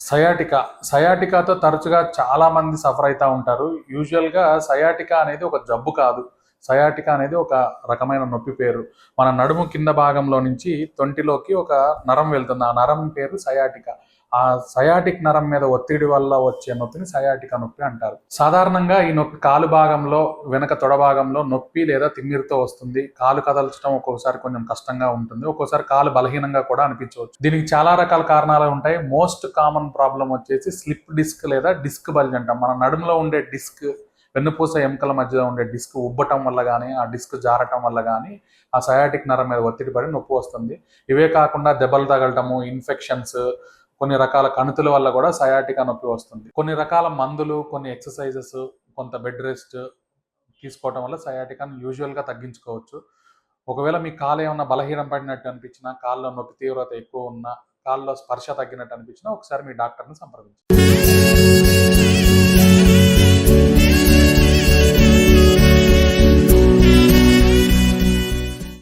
Sciatica సయాటికాతో తరచుగా చాలా మంది సఫర్ అవుతూ ఉంటారు. యూజువల్గా సయాటికా అనేది ఒక జబ్బు కాదు. సయాటికా అనేది ఒక రకమైన నొప్పి పేరు. మన నడుము కింద భాగంలో నుంచి తొంటిలోకి ఒక నరం వెళ్తుంది. ఆ నరం పేరు సయాటికా. ఆ సయాటిక్ నరం మీద ఒత్తిడి వల్ల వచ్చే నొప్పిని సయాటికా నొప్పి అంటారు. సాధారణంగా ఈ నొప్పి కాలు భాగంలో, వెనక తొడ భాగంలో నొప్పి లేదా తిమ్మిరితో వస్తుంది. కాలు కదల్చడం ఒక్కొక్కసారి కొంచెం కష్టంగా ఉంటుంది. ఒక్కోసారి కాలు బలహీనంగా కూడా అనిపించవచ్చు. దీనికి చాలా రకాల కారణాలు ఉంటాయి. మోస్ట్ కామన్ ప్రాబ్లం వచ్చేసి స్లిప్ డిస్క్ లేదా డిస్క్ బల్జ్ అంటాం. మన నడుములో ఉండే డిస్క్, వెన్నుపూస ఎముకల మధ్యలో ఉండే డిస్క్ ఉబ్బటం వల్ల కానీ, ఆ డిస్క్ జారటం వల్ల కానీ ఆ సయాటిక్ నరం మీద ఒత్తిడి పడి నొప్పి వస్తుంది. ఇవే కాకుండా దెబ్బలు తగలటము, ఇన్ఫెక్షన్స్, కొన్ని రకాల కణుతుల వల్ల కూడా సయాటికా నొప్పి వస్తుంది. కొన్ని రకాల మందులు, కొన్ని ఎక్సర్సైజెస్, కొంత బెడ్ రెస్ట్ తీసుకోవటం వల్ల సయాటికాను యూజువల్గా తగ్గించుకోవచ్చు. ఒకవేళ మీ కాలు ఏమన్నా బలహీనం పడినట్టు అనిపించినా, కాళ్ళలో నొప్పి తీవ్రత ఎక్కువ ఉన్నా, కాళ్ళలో స్పర్శ తగ్గినట్టు అనిపించినా ఒకసారి మీ డాక్టర్ని సంప్రదించండి.